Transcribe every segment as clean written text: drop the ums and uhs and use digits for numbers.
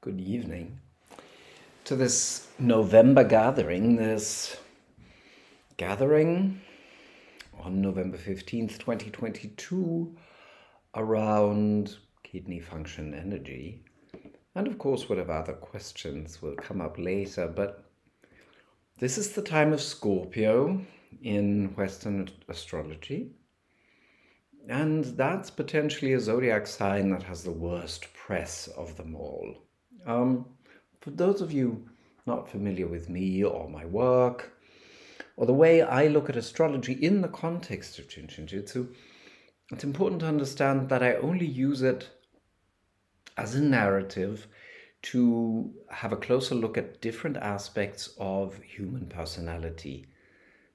Good evening to this November gathering, this gathering on November 15th, 2022, around kidney function energy. And of course, whatever other questions will come up later. But this is the time of Scorpio in Western astrology. And that's potentially a zodiac sign that has the worst press of them all. For those of you not familiar with me or my work, or the way I look at astrology in the context of Shinjitsu, it's important to understand that I only use it as a narrative to have a closer look at different aspects of human personality,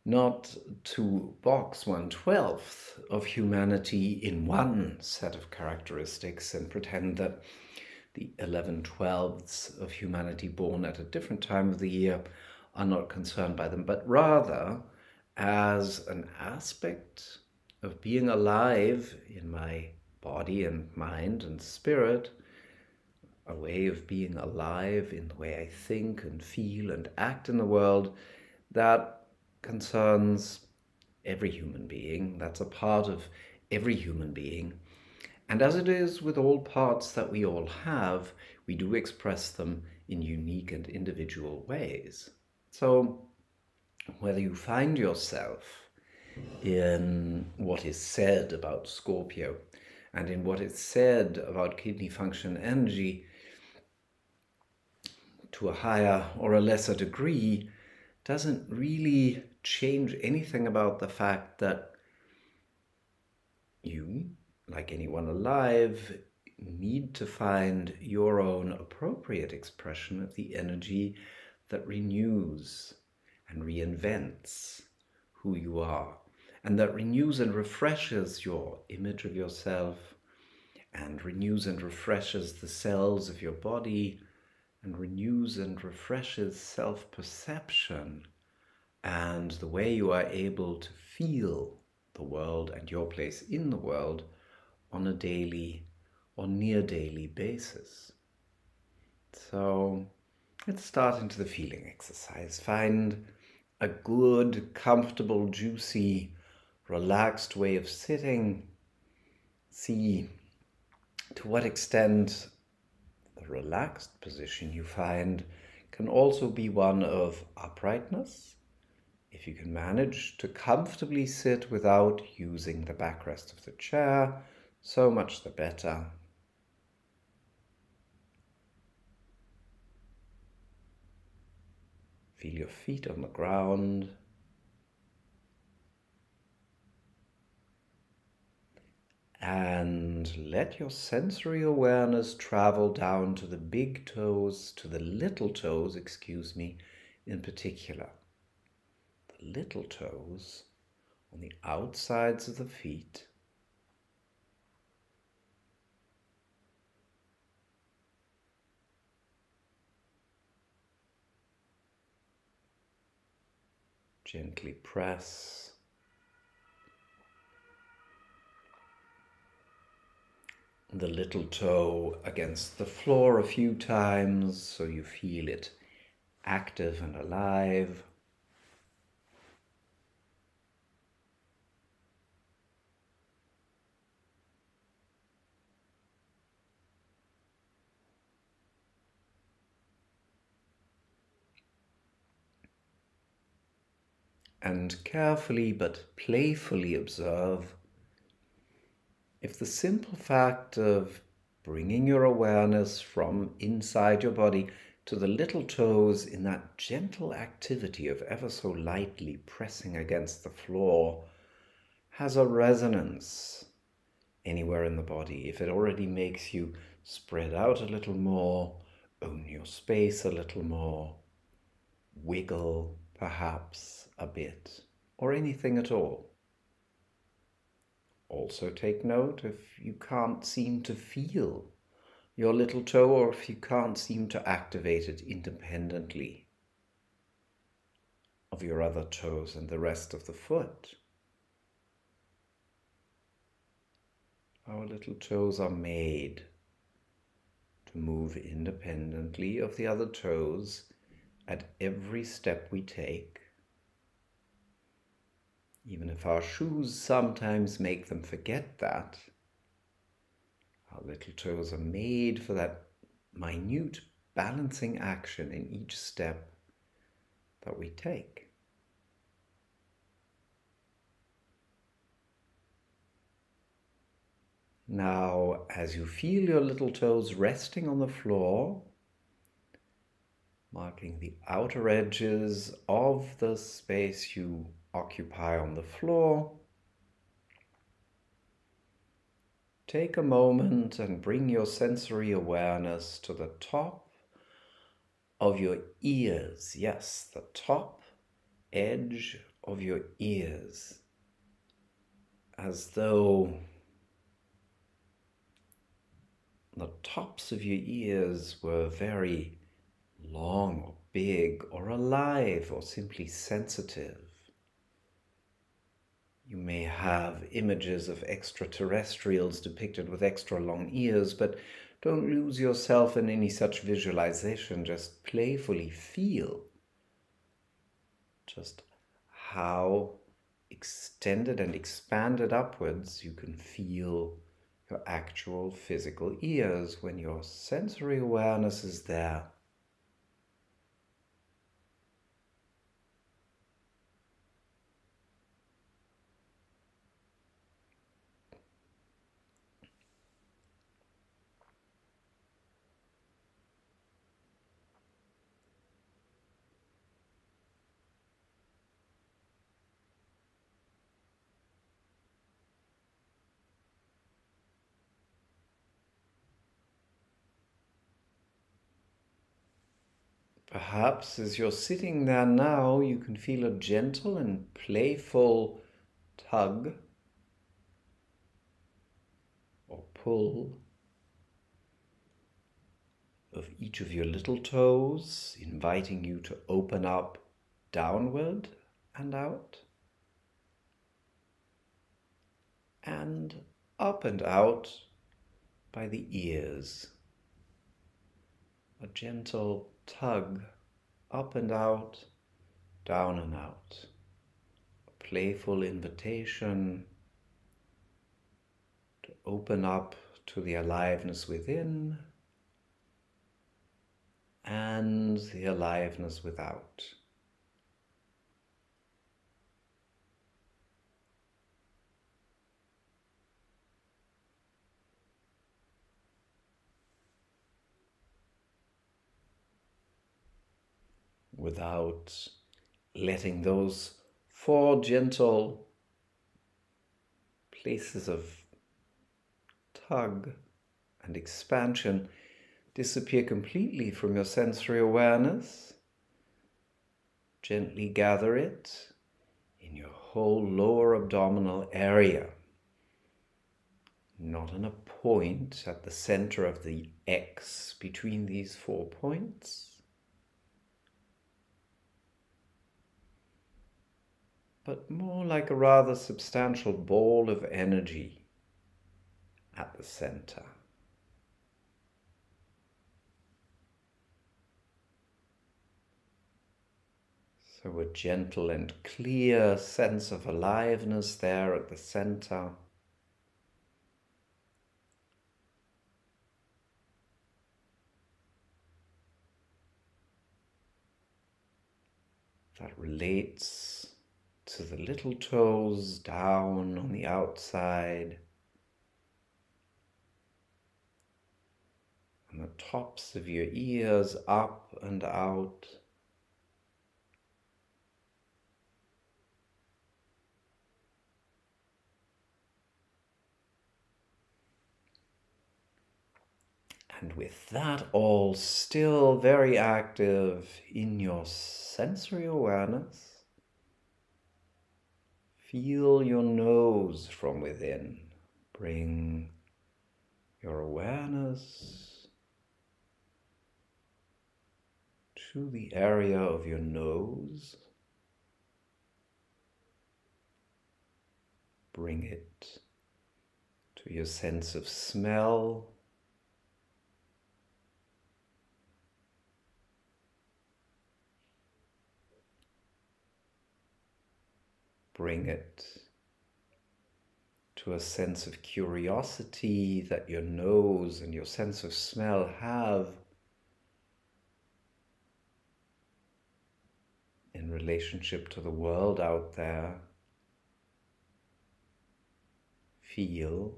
not to box 1/12 of humanity in one set of characteristics and pretend that the 11/12ths of humanity born at a different time of the year are not concerned by them, but rather as an aspect of being alive in my body and mind and spirit, a way of being alive in the way I think and feel and act in the world that concerns every human being. That's a part of every human being. And as it is with all parts that we all have, we do express them in unique and individual ways. So whether you find yourself in what is said about Scorpio and in what is said about kidney function energy to a higher or a lesser degree doesn't really change anything about the fact that you, like anyone alive, need to find your own appropriate expression of the energy that renews and reinvents who you are, and that renews and refreshes your image of yourself, and renews and refreshes the cells of your body, and renews and refreshes self-perception and the way you are able to feel the world and your place in the world on a daily or near daily basis. So let's start into the feeling exercise. Find a good, comfortable, juicy, relaxed way of sitting. See to what extent the relaxed position you find can also be one of uprightness. If you can manage to comfortably sit without using the backrest of the chair, so much the better. Feel your feet on the ground. And let your sensory awareness travel down to the big toes, to the little toes, in particular. The little toes on the outsides of the feet. Gently press. The little toe against the floor a few times so you feel it active and alive. And carefully but playfully observe if the simple fact of bringing your awareness from inside your body to the little toes in that gentle activity of ever so lightly pressing against the floor has a resonance anywhere in the body. If it already makes you spread out a little more, own your space a little more, wiggle perhaps a bit, or anything at all. Also take note if you can't seem to feel your little toe or if you can't seem to activate it independently of your other toes and the rest of the foot. Our little toes are made to move independently of the other toes at every step we take. Even if our shoes sometimes make them forget that, our little toes are made for that minute balancing action in each step that we take. Now, as you feel your little toes resting on the floor, marking the outer edges of the space you occupy on the floor, take a moment and bring your sensory awareness to the top of your ears. Yes, the top edge of your ears, as though the tops of your ears were very long or big or alive or simply sensitive. You may have images of extraterrestrials depicted with extra long ears, but don't lose yourself in any such visualization. Just playfully feel just how extended and expanded upwards you can feel your actual physical ears when your sensory awareness is there. Perhaps as you're sitting there now, you can feel a gentle and playful tug or pull of each of your little toes, inviting you to open up downward and out, and up and out by the ears. A gentle tug up and out, down and out. A playful invitation to open up to the aliveness within and the aliveness without. Without letting those four gentle places of tug and expansion disappear completely from your sensory awareness. Gently gather it in your whole lower abdominal area, not in a point at the center of the X between these 4 points, but more like a rather substantial ball of energy at the center. So a gentle and clear sense of aliveness there at the center. That relates to the little toes down on the outside and the tops of your ears up and out. And with that all still very active in your sensory awareness, feel your nose from within. Bring your awareness to the area of your nose. Bring it to your sense of smell. bring it to a sense of curiosity that your nose and your sense of smell have in relationship to the world out there. Feel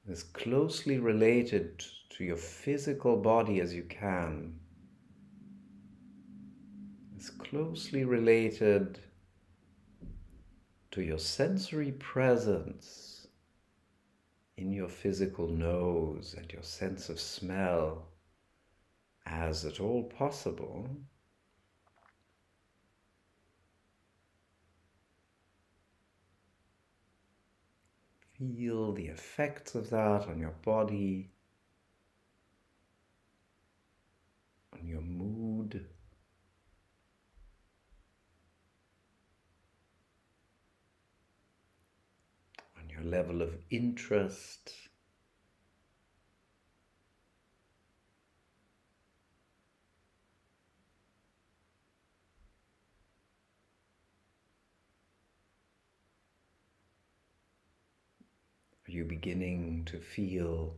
as closely related to your physical body as you can, as closely related to your sensory presence in your physical nose and your sense of smell as at all possible. Feel the effects of that on your body, on your mood, on your level of interest. Are you beginning to feel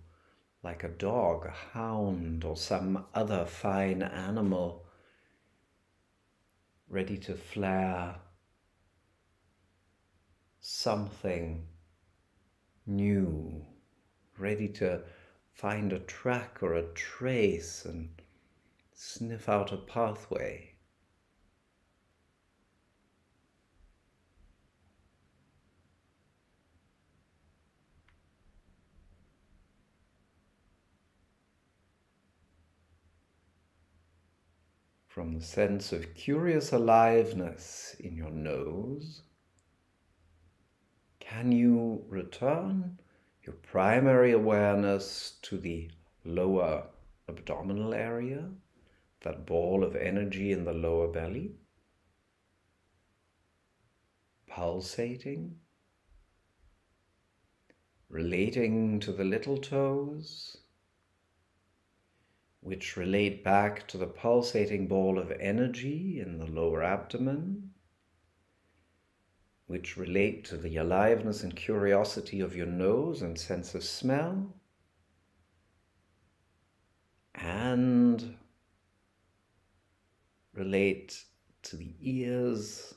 like a dog, a hound, or some other fine animal ready to flare something new, ready to find a track or a trace and sniff out a pathway? From the sense of curious aliveness in your nose, can you return your primary awareness to the lower abdominal area, that ball of energy in the lower belly, pulsating, relating to the little toes, which relate back to the pulsating ball of energy in the lower abdomen, which relate to the aliveness and curiosity of your nose and sense of smell, and relate to the ears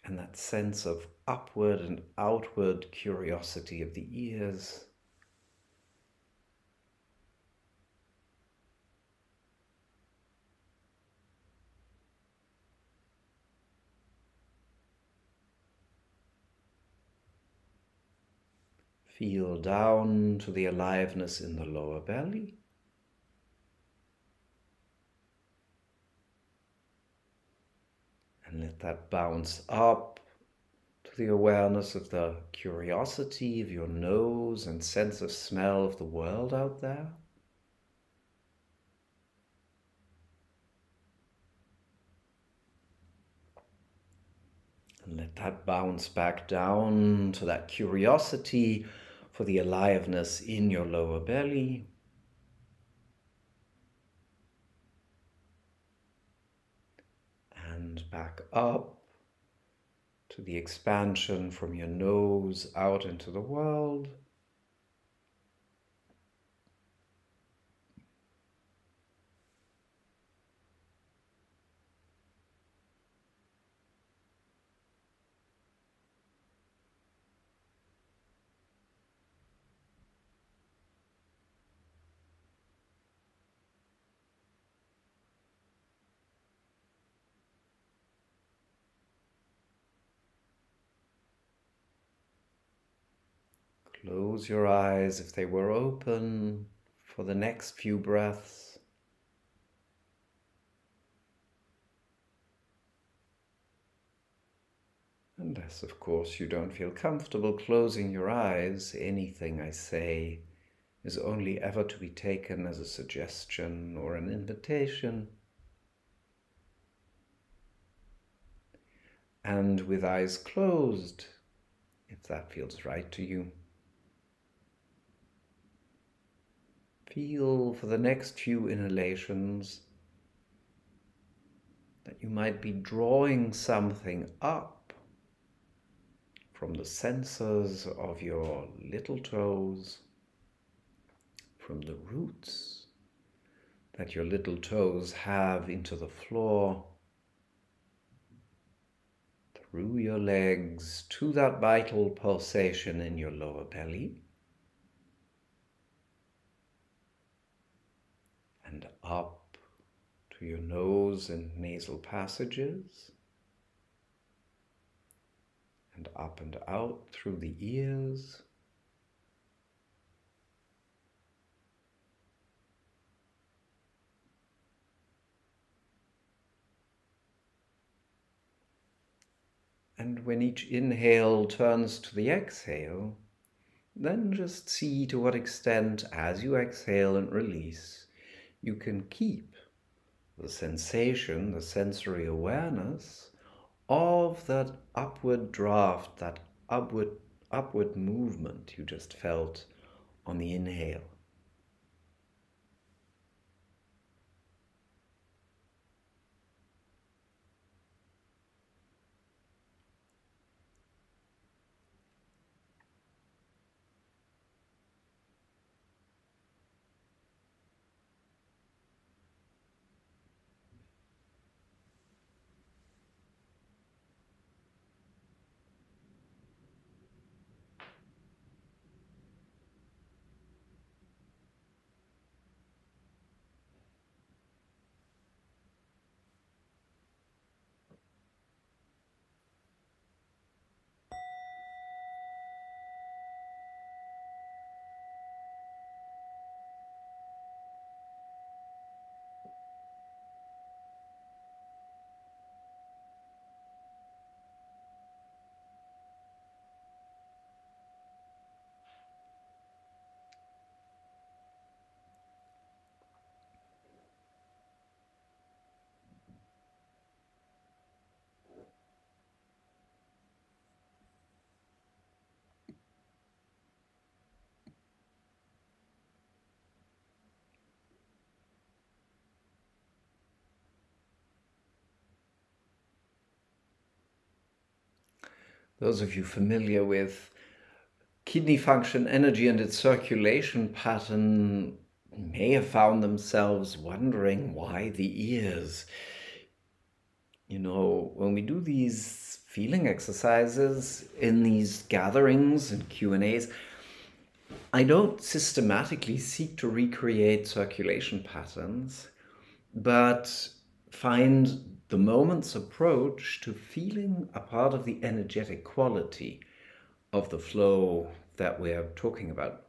and that sense of upward and outward curiosity of the ears. Feel down to the aliveness in the lower belly. And let that bounce up to the awareness of the curiosity of your nose and sense of smell of the world out there. And let that bounce back down to that curiosity for the aliveness in your lower belly. And back up to the expansion from your nose out into the world. Close your eyes if they were open for the next few breaths. Unless, of course, you don't feel comfortable closing your eyes, anything I say is only ever to be taken as a suggestion or an invitation. And with eyes closed, if that feels right to you, feel for the next few inhalations that you might be drawing something up from the sensors of your little toes, from the roots that your little toes have into the floor, through your legs to that vital pulsation in your lower belly, and up to your nose and nasal passages, and up and out through the ears, and when each inhale turns to the exhale, then just see to what extent, as you exhale and release, you can keep the sensation, the sensory awareness of that upward draft, that upward movement you just felt on the inhale. Those of you familiar with kidney function, energy, and its circulation pattern may have found themselves wondering why the ears. You know, when we do these feeling exercises in these gatherings and Q&As, I don't systematically seek to recreate circulation patterns, but find the moment's approach to feeling a part of the energetic quality of the flow that we're talking about.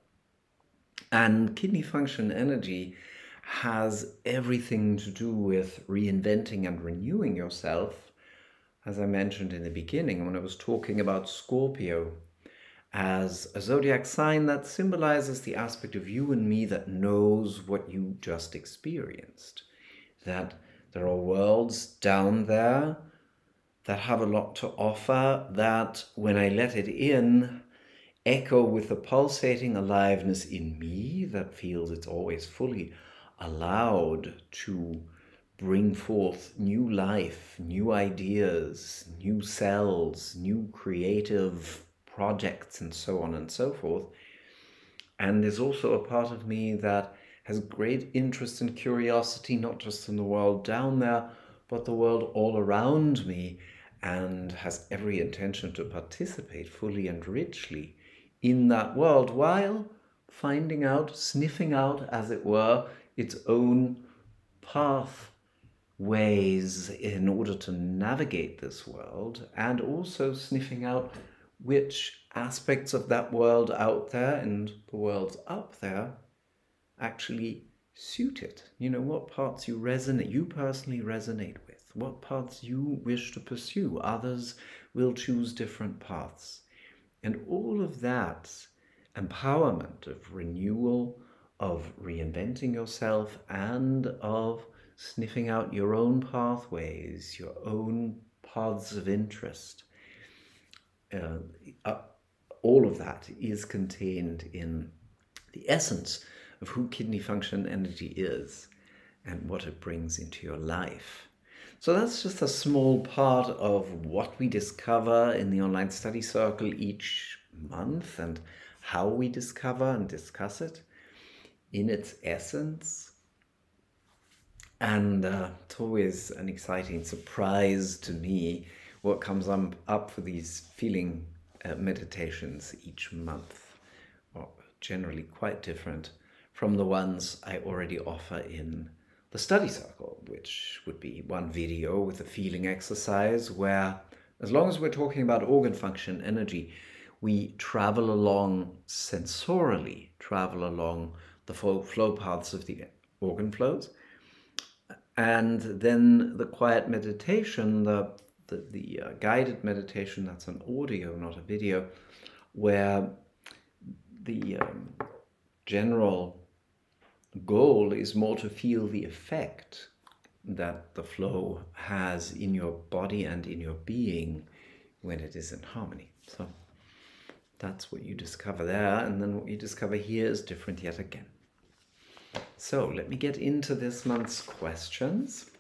And kidney function energy has everything to do with reinventing and renewing yourself, as I mentioned in the beginning when I was talking about Scorpio as a zodiac sign that symbolizes the aspect of you and me that knows what you just experienced. That there are worlds down there that have a lot to offer, that when I let it in, echo with the pulsating aliveness in me that feels it's always fully allowed to bring forth new life, new ideas, new cells, new creative projects, and so on and so forth. And there's also a part of me that has great interest and curiosity, not just in the world down there, but the world all around me, and has every intention to participate fully and richly in that world, while finding out, sniffing out, as it were, its own pathways in order to navigate this world, and also sniffing out which aspects of that world out there and the worlds up there actually suit it. You know, what parts you personally resonate with, what paths you wish to pursue. Others will choose different paths. And all of that empowerment of renewal, of reinventing yourself, and of sniffing out your own pathways, your own paths of interest, all of that is contained in the essence of who kidney function energy is and what it brings into your life. So that's just a small part of what we discover in the online study circle each month and how we discover and discuss it in its essence. And it's always an exciting surprise to me what comes up for these feeling meditations each month, or generally quite different from the ones I already offer in the study circle, which would be one video with a feeling exercise where, as long as we're talking about organ function, energy, we travel along sensorially, travel along the flow paths of the organ flows. And then the quiet meditation, the guided meditation, that's an audio, not a video, where the general goal is more to feel the effect that the flow has in your body and in your being when it is in harmony. So that's what you discover there, and then what you discover here is different yet again. So let me get into this month's questions.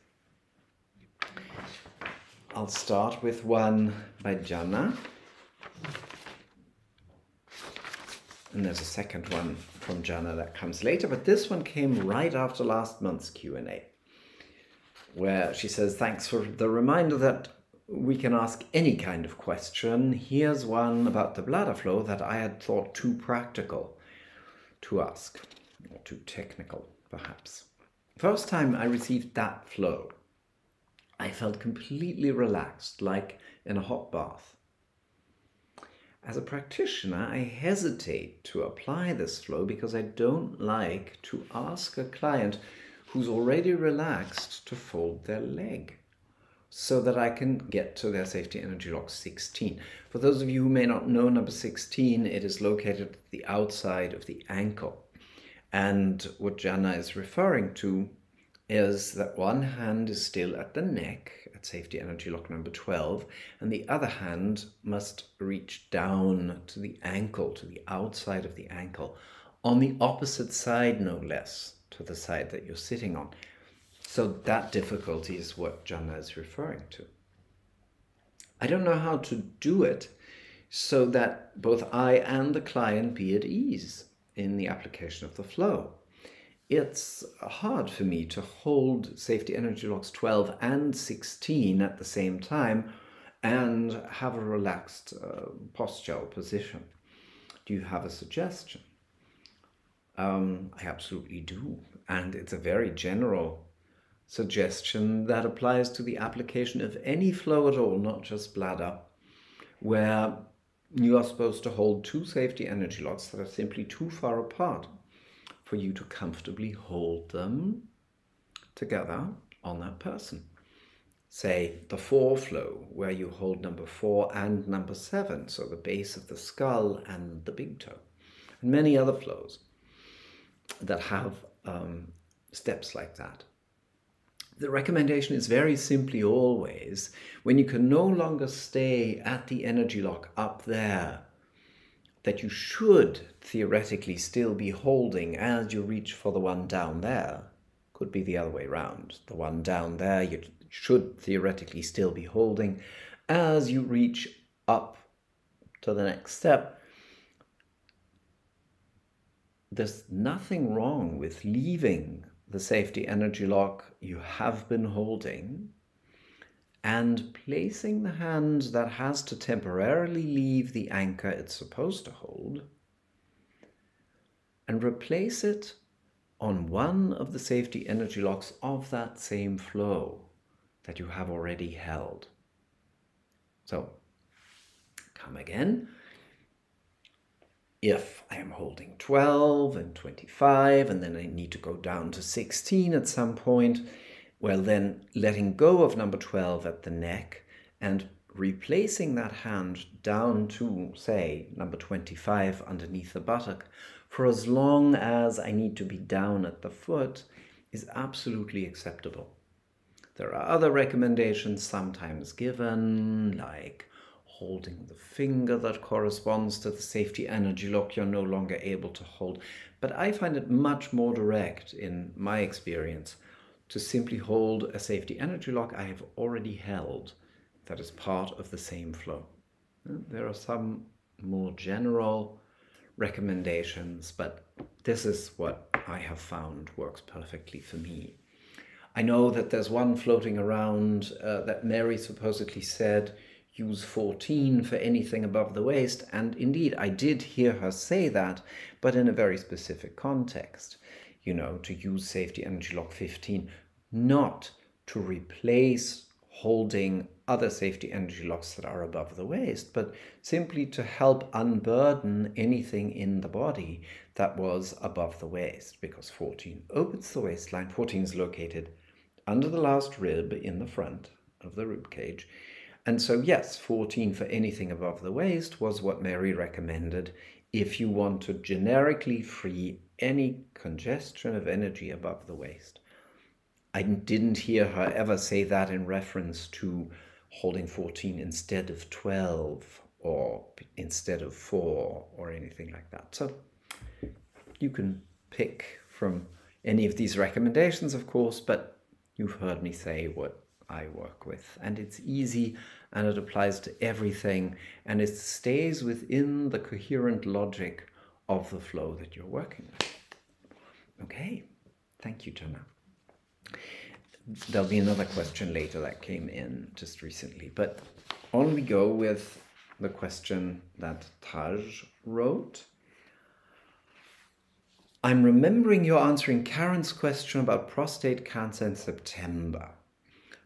I'll start with one by Jana. And there's a second one from Jana that comes later, but this one came right after last month's Q&A, where she says, thanks for the reminder that we can ask any kind of question. Here's one about the bladder flow that I had thought too practical to ask, or too technical, perhaps. First time I received that flow, I felt completely relaxed, like in a hot bath. As a practitioner, I hesitate to apply this flow because I don't like to ask a client who's already relaxed to fold their leg so that I can get to their safety energy lock 16. For those of you who may not know number 16, it is located at the outside of the ankle. And what Jana is referring to is that one hand is still at the neck at safety energy lock number 12, and the other hand must reach down to the ankle, to the outside of the ankle, on the opposite side, no less, to the side that you're sitting on. So that difficulty is what Jana is referring to. I don't know how to do it so that both I and the client be at ease in the application of the flow. It's hard for me to hold safety energy locks 12 and 16 at the same time and have a relaxed posture or position. Do you have a suggestion? I absolutely do. And it's a very general suggestion that applies to the application of any flow at all, not just bladder, where you are supposed to hold two safety energy locks that are simply too far apart for you to comfortably hold them together on that person. Say the 4 flow, where you hold number 4 and number 7, so the base of the skull and the big toe, and many other flows that have steps like that. The recommendation is very simply always, when you can no longer stay at the energy lock up there, that you should theoretically still be holding as you reach for the one down there. Could be the other way around. The one down there you should theoretically still be holding as you reach up to the next step. There's nothing wrong with leaving the safety energy lock you have been holding and placing the hand that has to temporarily leave the anchor it's supposed to hold and replace it on one of the safety energy locks of that same flow that you have already held. So, come again. If I am holding 12 and 25 and then I need to go down to 16 at some point, well then letting go of number 12 at the neck and replacing that hand down to, say, number 25 underneath the buttock for as long as I need to be down at the foot is absolutely acceptable. There are other recommendations sometimes given, like holding the finger that corresponds to the safety energy lock you're no longer able to hold. But I find it much more direct, in my experience, to simply hold a safety energy lock I have already held that is part of the same flow. There are some more general recommendations, but this is what I have found works perfectly for me. I know that there's one floating around that Mary supposedly said, use 14 for anything above the waist, and indeed I did hear her say that, but in a very specific context. You know, to use safety energy lock 15, not to replace holding other safety energy locks that are above the waist, but simply to help unburden anything in the body that was above the waist, because 14 opens the waistline. 14 is located under the last rib in the front of the rib cage. And so yes, 14 for anything above the waist was what Mary recommended if you want to generically free any congestion of energy above the waist. I didn't hear her ever say that in reference to holding 14 instead of 12 or instead of 4 or anything like that. So you can pick from any of these recommendations, of course, but you've heard me say what I work with, and it's easy and it applies to everything, and it stays within the coherent logic of the flow that you're working with. Okay, thank you, Tana. There'll be another question later that came in just recently, but on we go with the question that Taj wrote. I'm remembering you answering Karen's question about prostate cancer in September.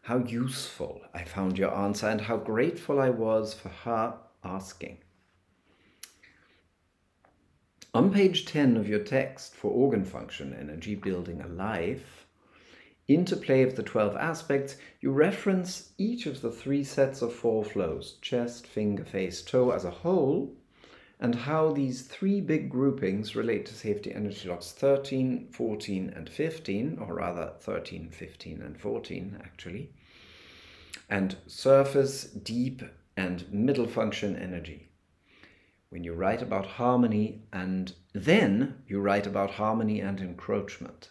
How useful I found your answer and how grateful I was for her asking. On page 10 of your text for organ function, energy building a life, interplay of the 12 aspects, you reference each of the 3 sets of 4 flows, chest, finger, face, toe as a whole, and how these 3 big groupings relate to safety energy locks 13, 14, and 15, or rather 13, 15, and 14 actually, and surface, deep, and middle function energy. When you write about harmony, and then you write about harmony and encroachment.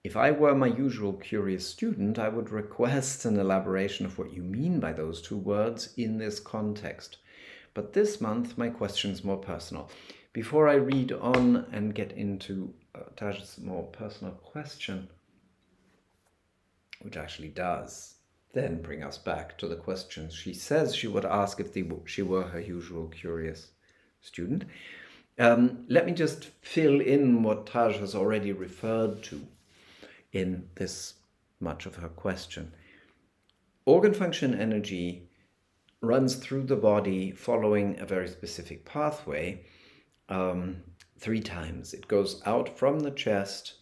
If I were my usual curious student, I would request an elaboration of what you mean by those 2 words in this context. But this month, my question is more personal. Before I read on and get into Taj's more personal question, which actually does then bring us back to the questions she says she would ask if she were her usual curious student, let me just fill in what Taj has already referred to in this much of her question. Organ function energy runs through the body following a very specific pathway 3 times. It goes out from the chest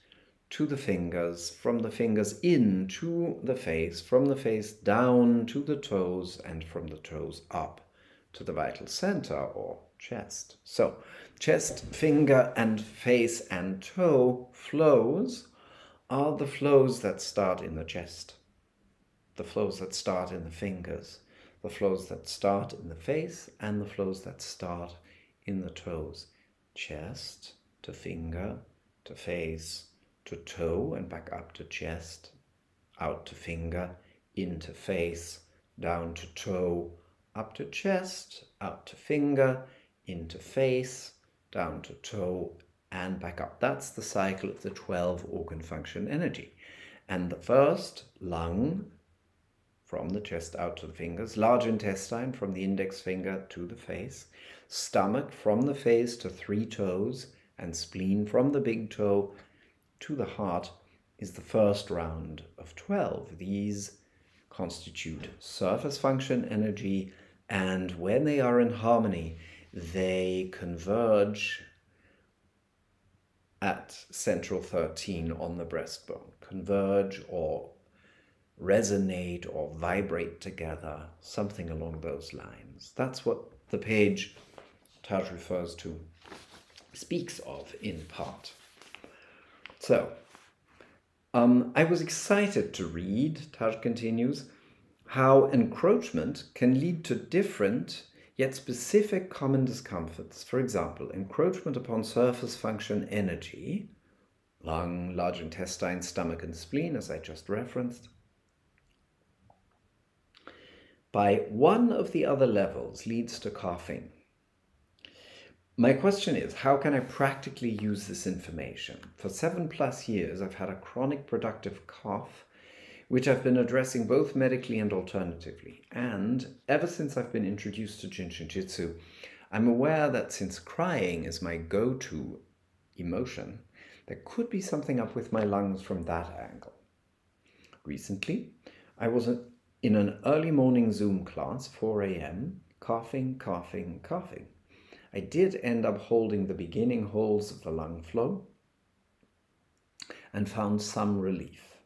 to the fingers, from the fingers in to the face, from the face down to the toes, and from the toes up to the vital center or chest. So chest, finger, and face and toe flows are the flows that start in the chest, the flows that start in the fingers, the flows that start in the face, and the flows that start in the toes. Chest to finger to face to toe and back up to chest, out to finger, into face, down to toe, up to chest, out to finger, into face, down to toe, and back up. That's the cycle of the 12 organ function energy. And the first, lung, from the chest out to the fingers, large intestine from the index finger to the face, stomach from the face to 3 toes, and spleen from the big toe to the heart is the first round of 12. These constitute surface function energy, and when they are in harmony, they converge at central 13 on the breastbone. Converge or resonate or vibrate together, something along those lines. That's what the page Taj refers to speaks of in part. So, I was excited to read, Taj continues, how encroachment can lead to different yet specific common discomforts. For example, encroachment upon surface function energy, lung, large intestine, stomach, and spleen, as I just referenced. By one of the other levels leads to coughing. My question is, how can I practically use this information? For 7+ years, I've had a chronic productive cough, which I've been addressing both medically and alternatively. And ever since I've been introduced to Jinshin-jitsu, I'm aware that since crying is my go-to emotion, there could be something up with my lungs from that angle. Recently, I was in an early morning Zoom class, 4 a.m., coughing, coughing, coughing. I did end up holding the beginning holes of the lung flow and found some relief.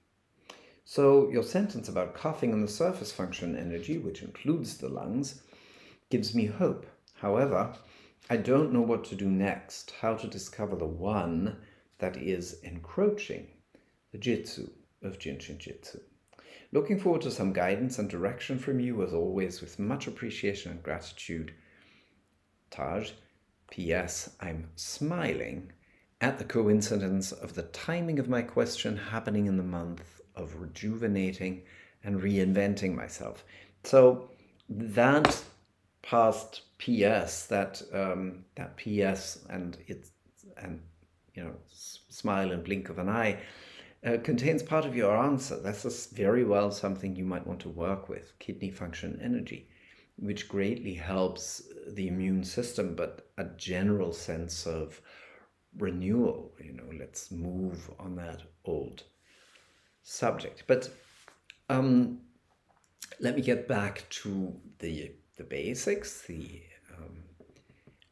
So your sentence about coughing and the surface function energy, which includes the lungs, gives me hope. However, I don't know what to do next, how to discover the one that is encroaching the jitsu of Jinshin-jitsu. Looking forward to some guidance and direction from you, as always, with much appreciation and gratitude. Taj. P.S. I'm smiling at the coincidence of the timing of my question happening in the month of rejuvenating and reinventing myself. So that past P.S., that P.S. and smile and blink of an eye contains part of your answer. That's very well something you might want to work with, kidney function energy, which greatly helps the immune system, but a general sense of renewal. Let's move on that old subject. But let me get back to the basics, the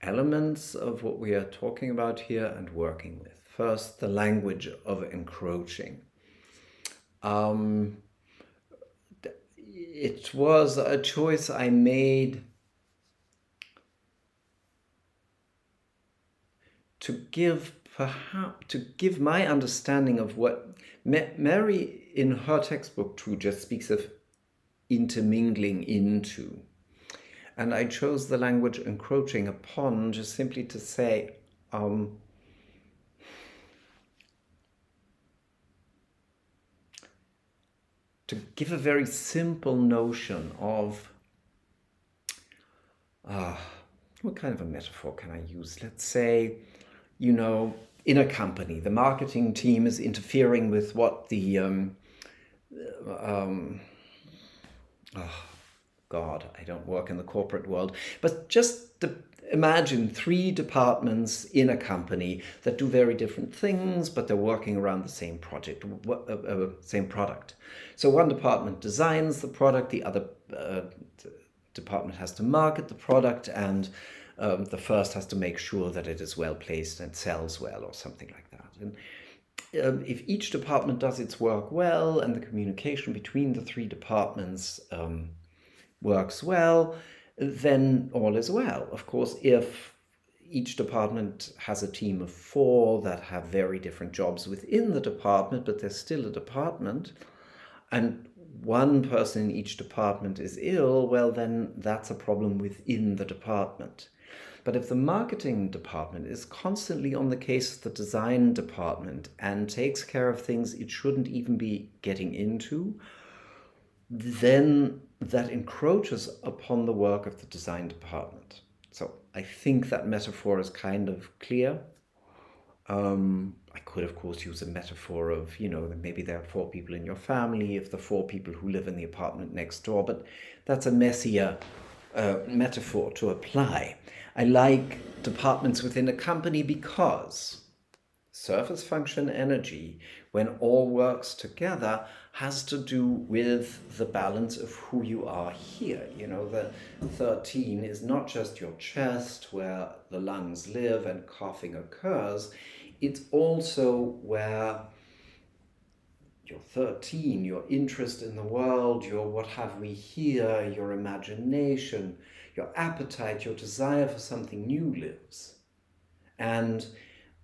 elements of what we are talking about here and working with. First, the language of encroaching. It was a choice I made to give my understanding of what Mary in her textbook too just speaks of intermingling into. And I chose the language encroaching upon just simply to say, to give a very simple notion of, what kind of a metaphor can I use? Let's say, in a company, the marketing team is interfering with what the, God, I don't work in the corporate world, but just imagine 3 departments in a company that do very different things, but they're working around the same project, same product. So one department designs the product, the other department has to market the product, and the first has to make sure that it is well placed and sells well, or something like that. And if each department does its work well and the communication between the 3 departments works well, then all is well. Of course, if each department has a team of 4 that have very different jobs within the department, but there's still a department, and one person in each department is ill, well, then that's a problem within the department. But if the marketing department is constantly on the case of the design department and takes care of things it shouldn't even be getting into, then that encroaches upon the work of the design department. So I think that metaphor is kind of clear. I could, of course, use a metaphor of, maybe there are 4 people in your family, if the 4 people who live in the apartment next door, but that's a messier metaphor to apply. I like departments within a company because surface function energy, when all works together, has to do with the balance of who you are here. The 13 is not just your chest where the lungs live and coughing occurs. It's also where your 13, your interest in the world, your what have we here, your imagination, your appetite, your desire for something new lives. And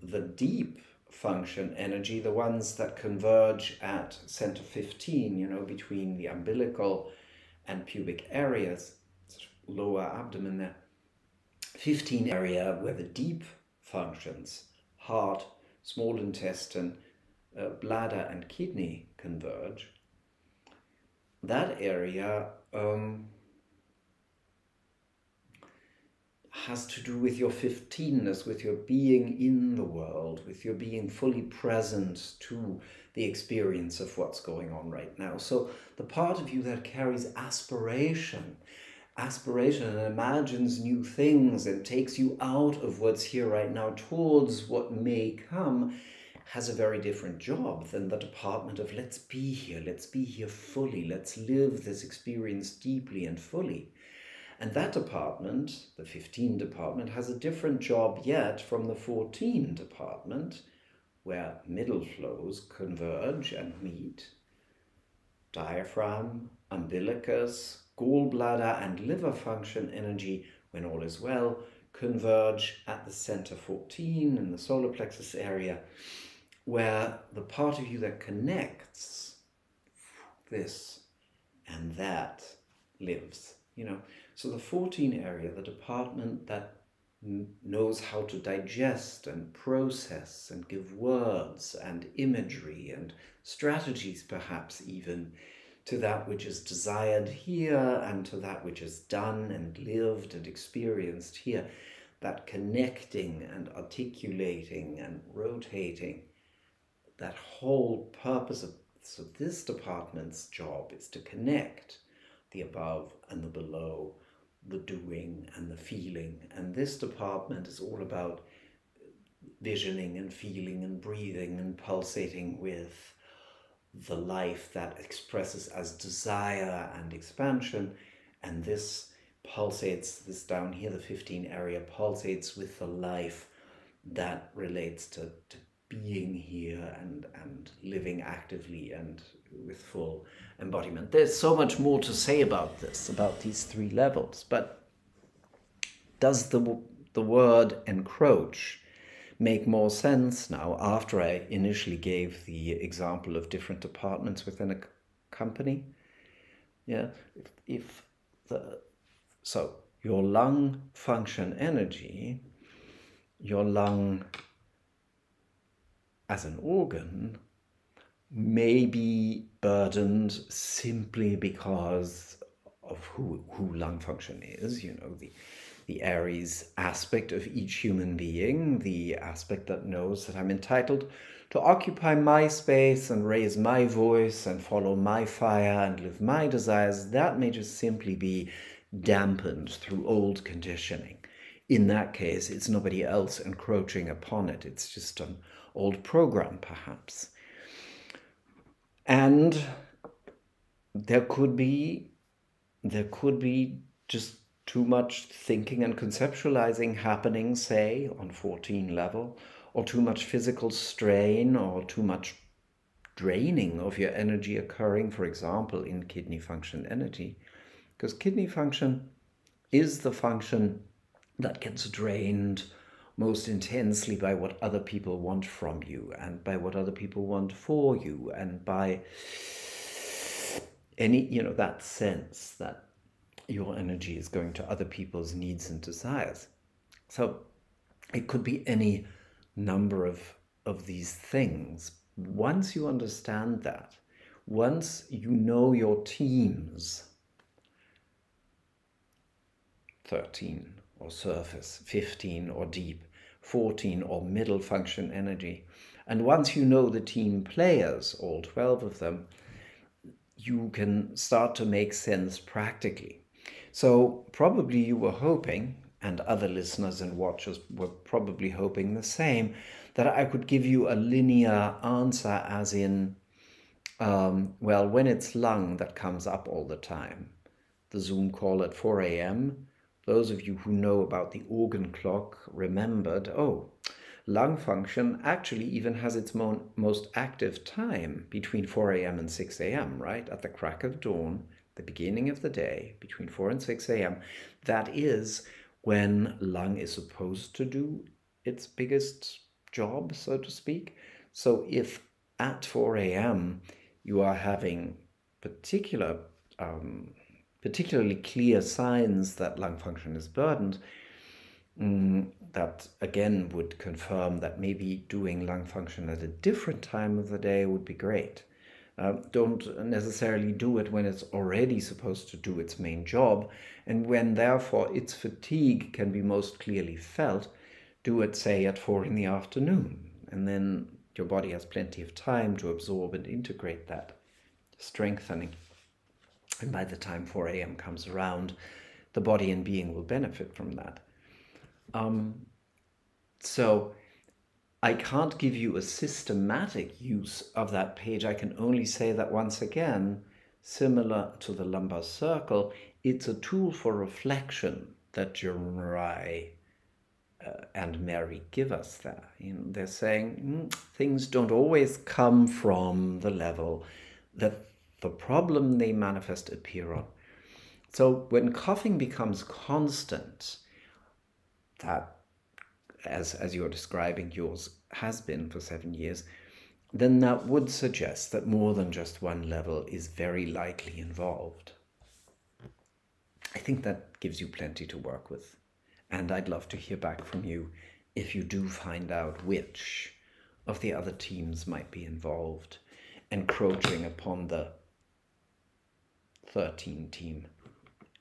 the deep function energy, the ones that converge at center 15, between the umbilical and pubic areas, sort of lower abdomen there, 15 area where the deep functions, heart, small intestine, bladder and kidney converge, that area has to do with your 15ness, with your being in the world, with your being fully present to the experience of what's going on right now. So the part of you that carries aspiration and imagines new things and takes you out of what's here right now towards what may come, has a very different job than the department of let's be here fully, let's live this experience deeply and fully. And that department, the 15 department, has a different job yet from the 14 department, where middle flows converge and meet. Diaphragm, umbilicus, gallbladder, and liver function energy, when all is well, converge at the center 14 in the solar plexus area, where the part of you that connects this and that lives, So the 14 area, the department that knows how to digest and process and give words and imagery and strategies, perhaps even, to that which is desired here and to that which is done and lived and experienced here. That connecting and articulating and rotating, that whole purpose of this department's job is to connect the above and the below, the doing and the feeling. And this department is all about visioning and feeling and breathing and pulsating with the life that expresses as desire and expansion. And this pulsates, this down here, the 15 area, pulsates with the life that relates to being here and living actively and with full embodiment. There's so much more to say about this, about these three levels, but does the word encroach make more sense now after I initially gave the example of different departments within a company? Yeah, so your lung function energy, your lung as an organ may be burdened simply because of who lung function is, the Aries aspect of each human being, the aspect that knows that I'm entitled to occupy my space and raise my voice and follow my fire and live my desires. That may just simply be dampened through old conditioning. In that case, it's nobody else encroaching upon it. It's just an old program, perhaps. And there could be just too much thinking and conceptualizing happening, say, on 14 level, or too much physical strain or too much draining of your energy occurring, for example, in kidney function energy. Because kidney function is the function that gets drained most intensely by what other people want from you and by what other people want for you and by any, that sense that your energy is going to other people's needs and desires. So it could be any number of these things. Once you understand that, once you know your teams, 13 or surface, 15 or deep, 14 or middle function energy, and once you know the team players, all 12 of them, you can start to make sense practically. So probably you were hoping, and other listeners and watchers were probably hoping the same, that I could give you a linear answer as in, well, when it's lung that comes up all the time, the Zoom call at 4 a.m., those of you who know about the organ clock remembered, lung function actually even has its most active time between 4 a.m. and 6 a.m., right? At the crack of dawn, the beginning of the day, between 4 and 6 a.m. That is when lung is supposed to do its biggest job, so to speak. So if at 4 a.m. you are having particularly clear signs that lung function is burdened, That again would confirm that maybe doing lung function at a different time of the day would be great. Don't necessarily do it when it's already supposed to do its main job, and when therefore its fatigue can be most clearly felt. Do it, say, at 4 in the afternoon, and then your body has plenty of time to absorb and integrate that strengthening. And by the time 4 a.m. comes around, the body and being will benefit from that. So I can't give you a systematic use of that page. I can only say that once again, similar to the lumbar circle, it's a tool for reflection that Jirai and Mary give us there. They're saying things don't always come from the level that the problem they manifest appear on. So when coughing becomes constant, that, as you're describing, yours has been for 7 years, then that would suggest that more than just one level is very likely involved. I think that gives you plenty to work with. And I'd love to hear back from you if you do find out which of the other teams might be involved, encroaching upon the 13 team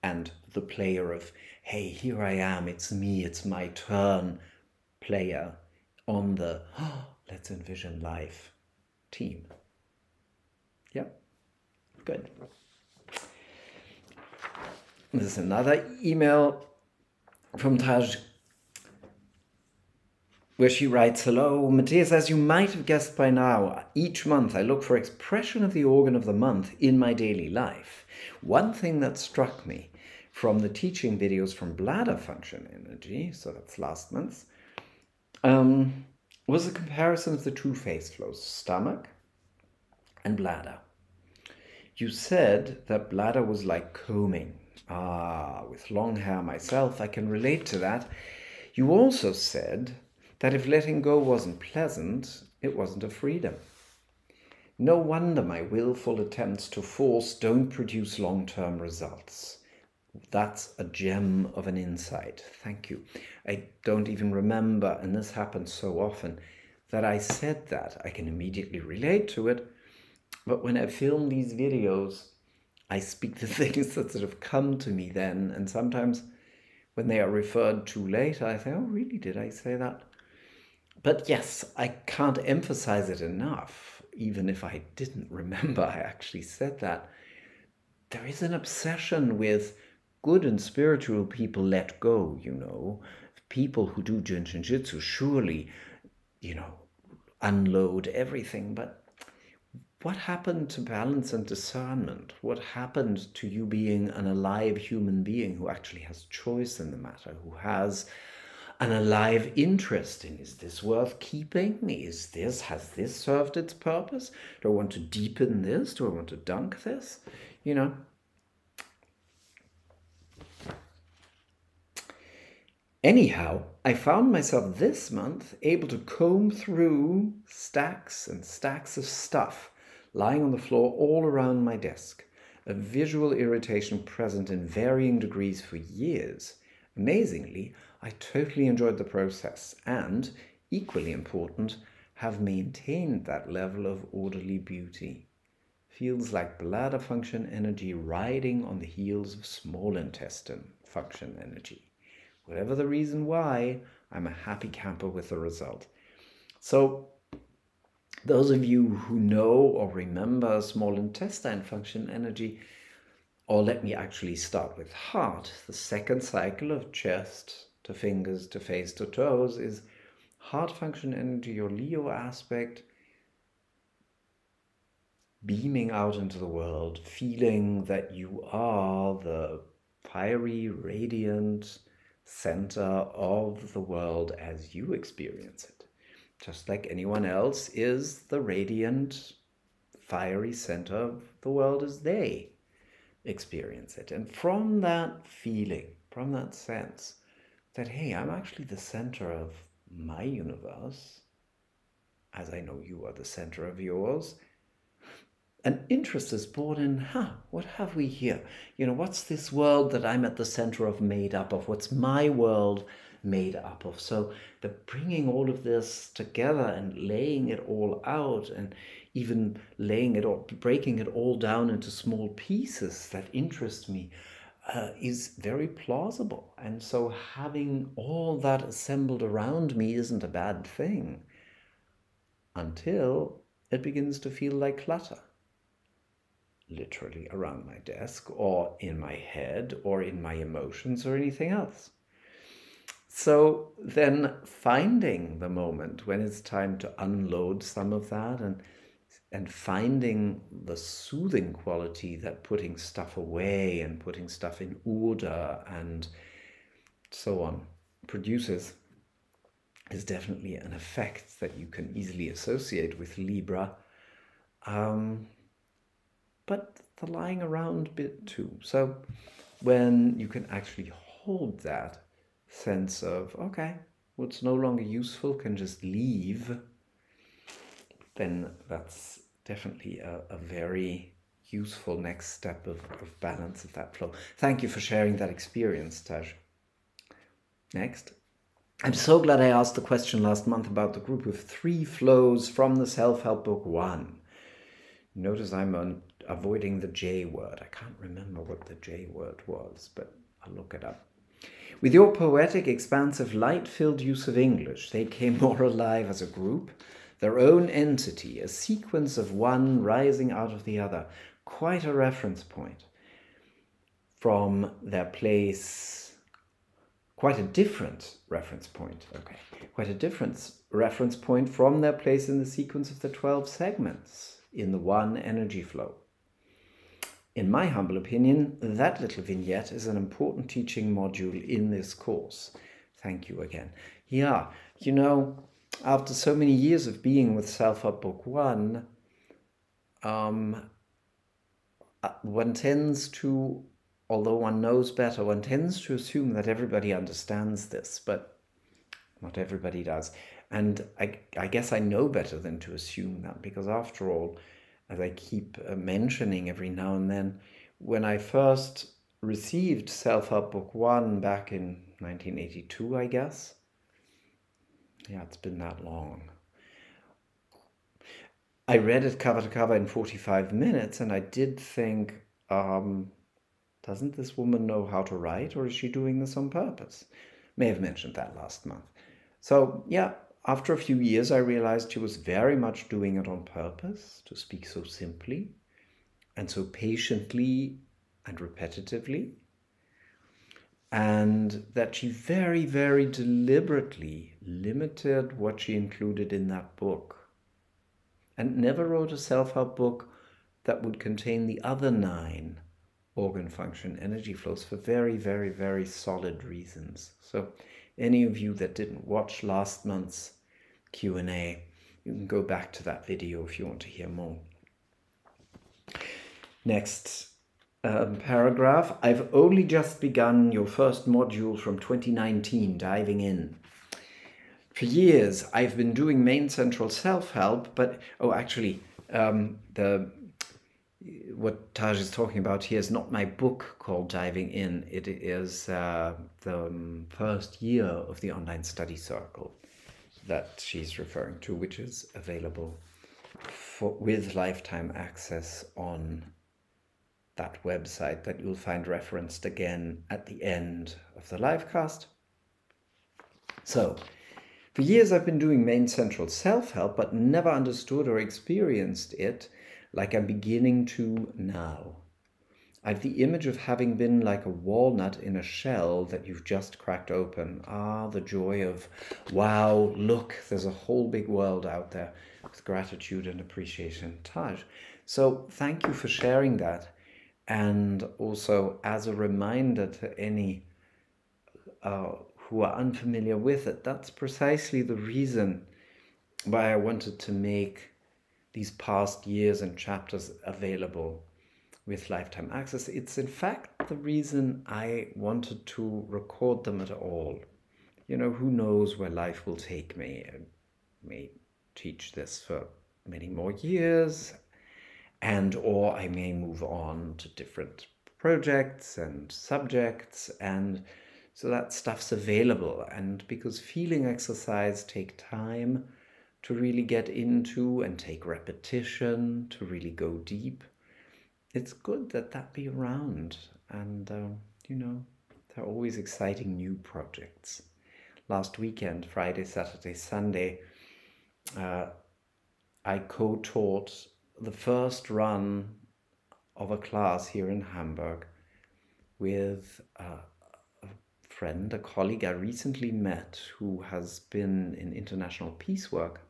and the player of, hey, here I am, it's me, it's my turn player on the let's envision life team. Yep, good. There's another email from Taj where she writes, hello, Matthias, as you might have guessed by now, each month I look for expression of the organ of the month in my daily life. One thing that struck me from the teaching videos from bladder function energy, so that's last month, was a comparison of the two phase flows, stomach and bladder. You said that bladder was like combing. With long hair myself, I can relate to that. You also said that if letting go wasn't pleasant, it wasn't a freedom. No wonder my willful attempts to force don't produce long-term results. That's a gem of an insight. Thank you. I don't even remember, and this happens so often, that I said that. I can immediately relate to it, but when I film these videos, I speak the things that sort of come to me then, and sometimes when they are referred to later, I say, oh, really, did I say that? But yes, I can't emphasize it enough, even if I didn't remember I actually said that. There is an obsession with good and spiritual people let go, People who do Jinshinjutsu surely, unload everything, but what happened to balance and discernment? What happened to you being an alive human being who actually has choice in the matter, who has an alive interest in, is this worth keeping? Has this served its purpose? Do I want to deepen this? Do I want to dunk this? Anyhow, I found myself this month able to comb through stacks and stacks of stuff lying on the floor all around my desk, a visual irritation present in varying degrees for years. Amazingly, I totally enjoyed the process and, equally important, have maintained that level of orderly beauty. Feels like bladder function energy riding on the heels of small intestine function energy. Whatever the reason why, I'm a happy camper with the result. So, those of you who know or remember small intestine function energy, or let me actually start with heart. The second cycle of chest to fingers to face to toes is heart function energy, your Leo aspect, beaming out into the world, feeling that you are the fiery, radiant center of the world as you experience it. Just like anyone else is the radiant, fiery center of the world as they experience it. And from that feeling, from that sense that, hey, I'm actually the center of my universe, as I know you are the center of yours, an interest is born in, what have we here? What's this world that I'm at the center of made up of? What's my world made up of. So the bringing all of this together and laying it all out, and even breaking it all down into small pieces that interest me, is very plausible. And so having all that assembled around me isn't a bad thing until it begins to feel like clutter, literally around my desk or in my head or in my emotions or anything else. So then finding the moment when it's time to unload some of that, and finding the soothing quality that putting stuff away and putting stuff in order and so on produces, is definitely an effect that you can easily associate with Libra. But the lying around bit too. So when you can actually hold that sense of, okay, what's no longer useful can just leave, then that's definitely a very useful next step of balance of that flow. Thank you for sharing that experience, Taj. Next. I'm so glad I asked the question last month about the group of 3 flows from the Self-Help Book 1. Notice I'm avoiding the J word. I can't remember what the J word was, but I'll look it up. With your poetic, expansive, light-filled use of English, they came more alive as a group, their own entity, a sequence of one rising out of the other. Quite a reference point from their place, quite a different reference point, okay. Quite a different reference point from their place in the sequence of the 12 segments in the one energy flow. In my humble opinion, that little vignette is an important teaching module in this course. Thank you again. Yeah, you know, after so many years of being with Self-Help Book 1, one tends to, although one knows better, one tends to assume that everybody understands this, but not everybody does. And I guess I know better than to assume that, because after all, as I keep mentioning every now and then, when I first received Self-Help Book 1 back in 1982, I guess. Yeah, it's been that long. I read it cover to cover in 45 minutes, and I did think, doesn't this woman know how to write, or is she doing this on purpose? May have mentioned that last month. So yeah, after a few years, I realized she was very much doing it on purpose, to speak so simply and so patiently and repetitively, and that she very, very deliberately limited what she included in that book, and never wrote a self-help book that would contain the other 9 organ function energy flows, for very, very, very solid reasons. So any of you that didn't watch last month's Q&A, you can go back to that video if you want to hear more. Next paragraph. I've only just begun your first module from 2019, diving in. For years, I've been doing main central self-help, but, what Taj is talking about here is not my book called Diving In. It is the first year of the online study circle that she's referring to, which is available with lifetime access on that website that you'll find referenced again at the end of the livecast. So, for years I've been doing main central self-help, but never understood or experienced it like I'm beginning to now. I've the image of having been like a walnut in a shell that you've just cracked open. Ah, the joy of, wow, look, there's a whole big world out there, with gratitude and appreciation. Taj. So thank you for sharing that. And also as a reminder to any who are unfamiliar with it, that's precisely the reason why I wanted to make these past years and chapters available with lifetime access. It's in fact the reason I wanted to record them at all. You know, who knows where life will take me. I may teach this for many more years, or I may move on to different projects and subjects, and So that stuff's available. And because feeling exercise take time to really get into and take repetition to really go deep, it's good that that be around. And, there are always exciting new projects. Last weekend, Friday, Saturday, Sunday, I co-taught the first run of a class here in Hamburg with a friend, a colleague I recently met who has been in international peace work.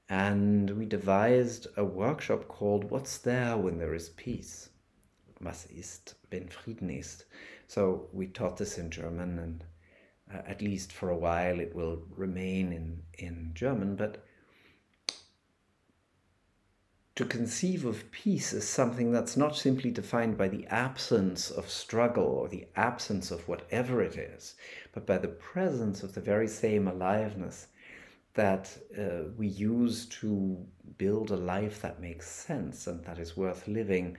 And we devised a workshop called What's There When There Is Peace? Was ist, wenn Frieden ist? So we taught this in German, and at least for a while it will remain in German. But to conceive of peace as something that's not simply defined by the absence of struggle or the absence of whatever it is, but by the presence of the very same aliveness that we use to build a life that makes sense and that is worth living,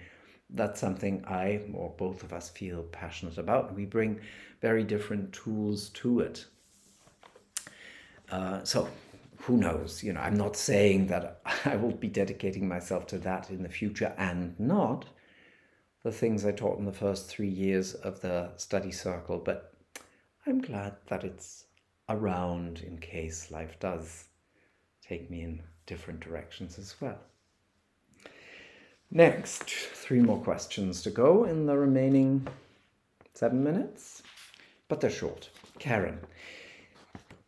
that's something I, or both of us, feel passionate about. We bring very different tools to it. So who knows? I'm not saying that I will be dedicating myself to that in the future, and not the things I taught in the first 3 years of the study circle, but I'm glad that it's around in case life does take me in different directions as well. Next, 3 more questions to go in the remaining 7 minutes, but they're short. Karen.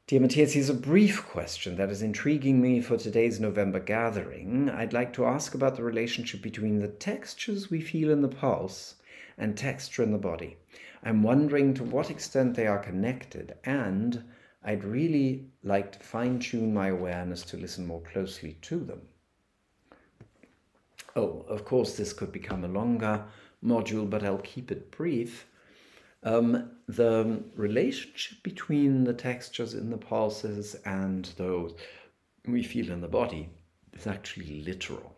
Dear Matthias, here's a brief question that is intriguing me for today's November gathering. I'd like to ask about the relationship between the textures we feel in the pulse and texture in the body. I'm wondering to what extent they are connected, and I'd really like to fine-tune my awareness to listen more closely to them. Oh, of course, this could become a longer module, but I'll keep it brief. The relationship between the textures in the pulses and those we feel in the body is actually literal.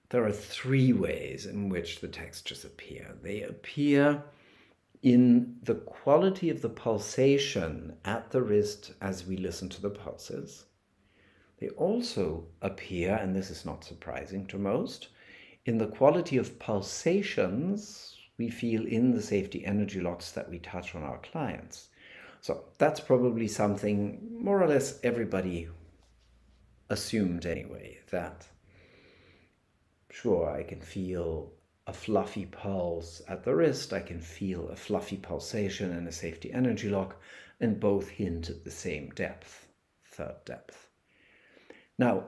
There are 3 ways in which the textures appear. They appear in the quality of the pulsation at the wrist as we listen to the pulses. They also appear, and this is not surprising to most, in the quality of pulsations we feel in the safety energy locks that we touch on our clients. So that's probably something more or less everybody assumed anyway, that sure, I can feel a fluffy pulse at the wrist, I can feel a fluffy pulsation in a safety energy lock, and both hint at the same depth, 3rd depth. Now,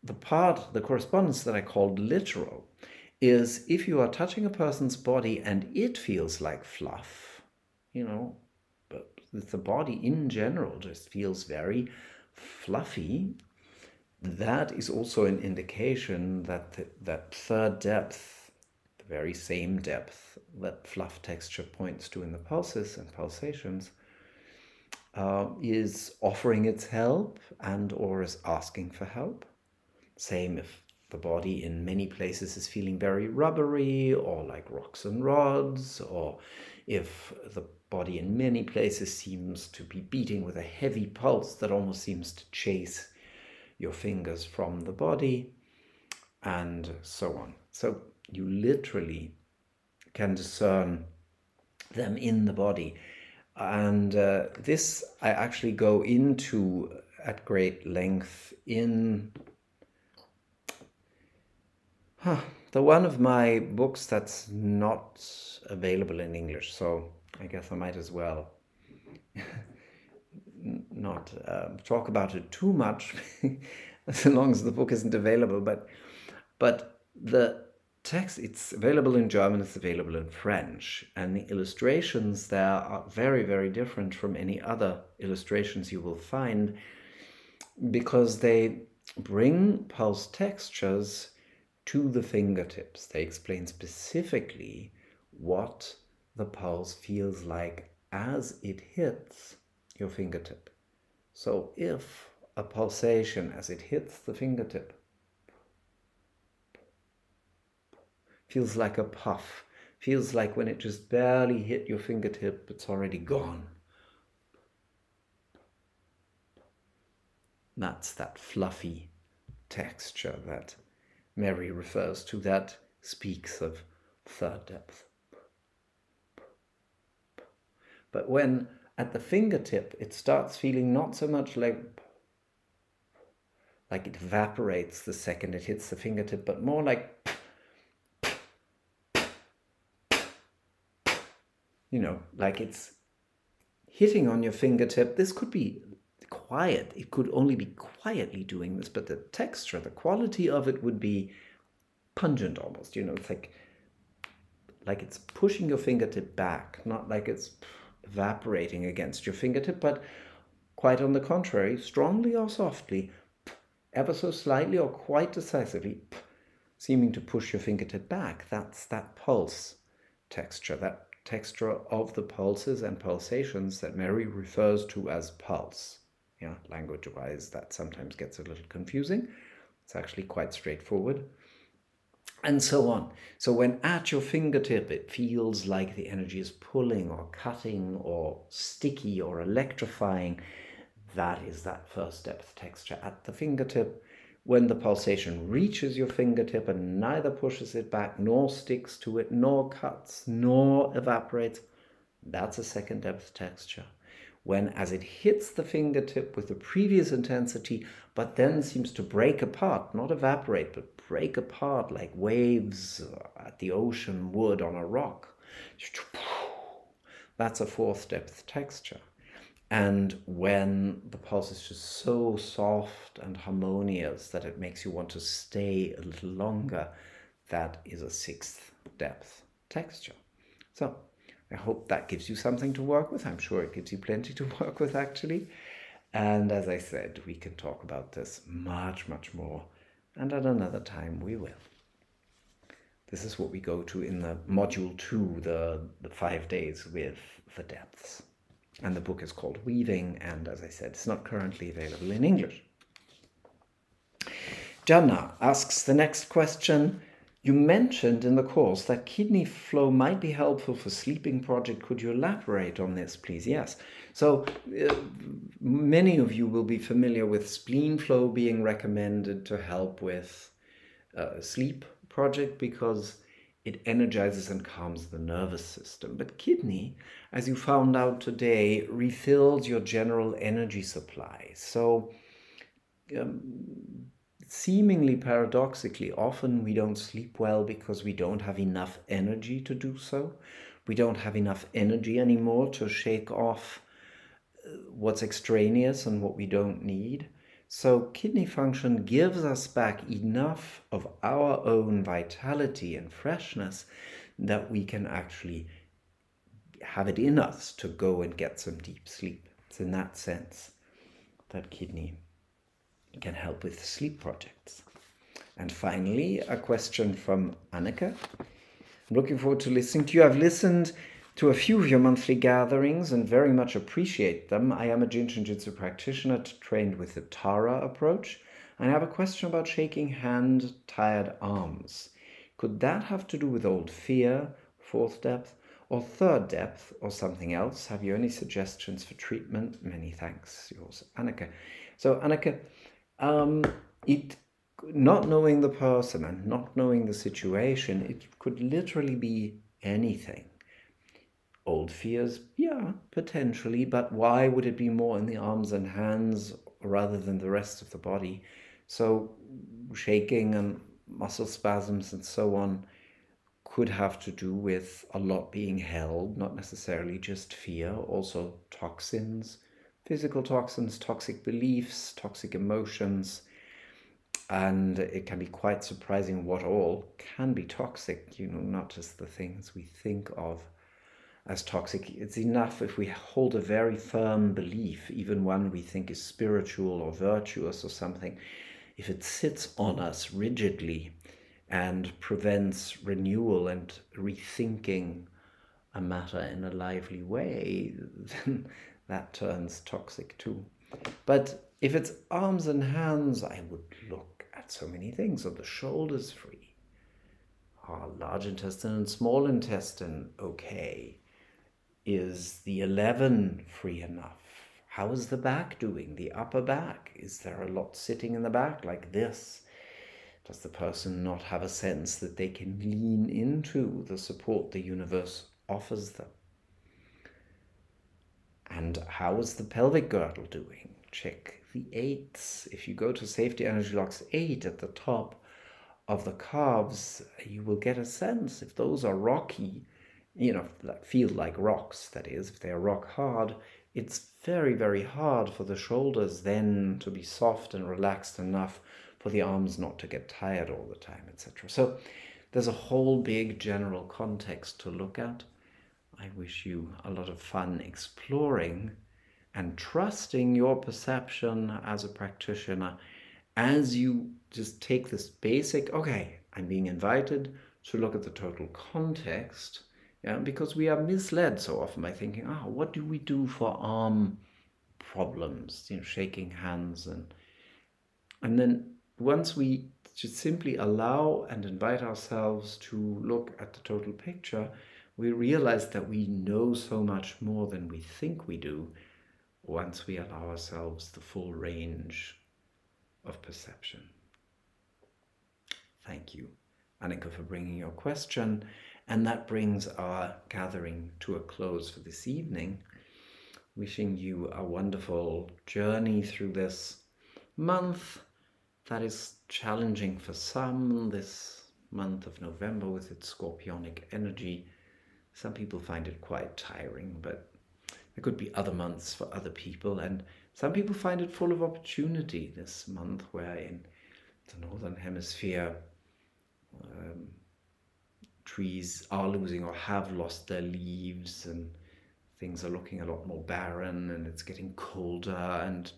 the correspondence that I called literal is if you are touching a person's body and it feels like fluff, but the body in general just feels very fluffy, that is also an indication that that 3rd depth, the very same depth that fluff texture points to in the pulses and pulsations, is offering its help and or is asking for help. Same if the body in many places is feeling very rubbery or like rocks and rods, or if the body in many places seems to be beating with a heavy pulse that almost seems to chase your fingers from the body, and so on. So you literally can discern them in the body. And this I actually go into at great length in the one of my books that's not available in English, so I guess I might as well not talk about it too much as long as the book isn't available, but the text, it's available in German, it's available in French, and the illustrations there are very, very different from any other illustrations you will find, because they bring pulse textures to the fingertips. They explain specifically what the pulse feels like as it hits your fingertip. So if a pulsation as it hits the fingertip feels like a puff, feels like when it just barely hit your fingertip, it's already gone. That's that fluffy texture that Mary refers to, that speaks of third depth. But when at the fingertip it starts feeling not so much like it evaporates the second it hits the fingertip, but more like, like it's hitting on your fingertip. This could be quiet. It could only be quietly doing this, but the texture, the quality of it would be pungent almost. It's like it's pushing your fingertip back, not like it's evaporating against your fingertip, but quite on the contrary, strongly or softly, ever so slightly or quite decisively, seeming to push your fingertip back. That's that pulse texture, that texture of the pulses and pulsations that Mary refers to as pulse. Yeah, language-wise, that sometimes gets a little confusing. It's actually quite straightforward. And so on. So when at your fingertip it feels like the energy is pulling or cutting or sticky or electrifying, that is that first depth texture at the fingertip. When the pulsation reaches your fingertip and neither pushes it back, nor sticks to it, nor cuts, nor evaporates, that's a second depth texture. When as it hits the fingertip with the previous intensity, but then seems to break apart, not evaporate, but break apart like waves at the ocean would on a rock, that's a fourth depth texture. And when the pulse is just so soft and harmonious that it makes you want to stay a little longer, that is a sixth depth texture. So I hope that gives you something to work with. I'm sure it gives you plenty to work with, actually. And as I said, we can talk about this much, much more. And at another time, we will. This is what we go to in the module 2, the 5 days with the depths. And the book is called Weaving, and as I said, it's not currently available in English. Jana asks the next question. You mentioned in the course that kidney flow might be helpful for sleeping project. Could you elaborate on this, please? Yes. So many of you will be familiar with spleen flow being recommended to help with sleep project because it energizes and calms the nervous system. But kidney, as you found out today, refills your general energy supply. So seemingly paradoxically, often we don't sleep well because we don't have enough energy to do so. We don't have enough energy anymore to shake off what's extraneous and what we don't need. So kidney function gives us back enough of our own vitality and freshness that we can actually have it in us to go and get some deep sleep. It's in that sense that kidney can help with sleep projects. And finally, a question from Anneke. I'm looking forward to listening to you. I've listened to a few of your monthly gatherings and very much appreciate them. I am a Jinshin Jitsu practitioner trained with the Tara approach, and I have a question about shaking hand, tired arms. Could that have to do with old fear, fourth depth, or third depth, or something else? Have you any suggestions for treatment? Many thanks. Yours, Anneke. So, Anneke, not knowing the person and not knowing the situation, it could literally be anything. Old fears, yeah, potentially, but why would it be more in the arms and hands rather than the rest of the body? So shaking and muscle spasms and so on could have to do with a lot being held, not necessarily just fear, also toxins, physical toxins, toxic beliefs, toxic emotions. And it can be quite surprising what all can be toxic, not just the things we think of as toxic. It's enough if we hold a very firm belief, even one we think is spiritual or virtuous or something, if it sits on us rigidly and prevents renewal and rethinking a matter in a lively way, then that turns toxic too. But if it's arms and hands, I would look at so many things. Are the shoulders free? Are large intestine and small intestine okay? Is the 11 free enough? How is the back doing? The upper back? Is there a lot sitting in the back like this? Does the person not have a sense that they can lean into the support the universe offers them? And how is the pelvic girdle doing? Check the 8s. If you go to Safety Energy Locks 8 at the top of the calves, you will get a sense if those are rocky, that feel like rocks, that is, if they're rock hard, it's very, very hard for the shoulders then to be soft and relaxed enough for the arms not to get tired all the time, etc. So there's a whole big general context to look at. I wish you a lot of fun exploring and trusting your perception as a practitioner as you just take this basic, okay, I'm being invited to look at the total context, because we are misled so often by thinking, what do we do for arm problems, shaking hands, and then once we just simply allow and invite ourselves to look at the total picture, we realize that we know so much more than we think we do once we allow ourselves the full range of perception. Thank you, Annika, for bringing your question. And that brings our gathering to a close for this evening. Wishing you a wonderful journey through this month that is challenging for some, this month of November with its scorpionic energy. Some people find it quite tiring, but there could be other months for other people, and some people find it full of opportunity this month, where in the Northern Hemisphere trees are losing or have lost their leaves, and things are looking a lot more barren, and it's getting colder, and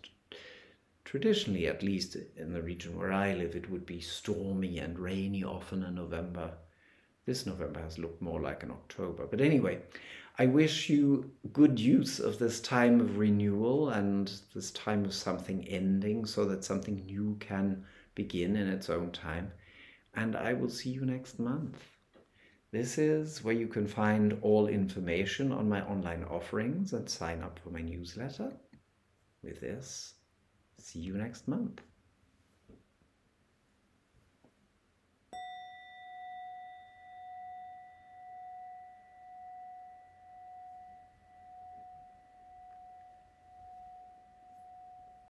traditionally, at least in the region where I live, it would be stormy and rainy often in November. This November has looked more like an October. But anyway, I wish you good use of this time of renewal and this time of something ending so that something new can begin in its own time. And I will see you next month. This is where you can find all information on my online offerings and sign up for my newsletter. With this, see you next month.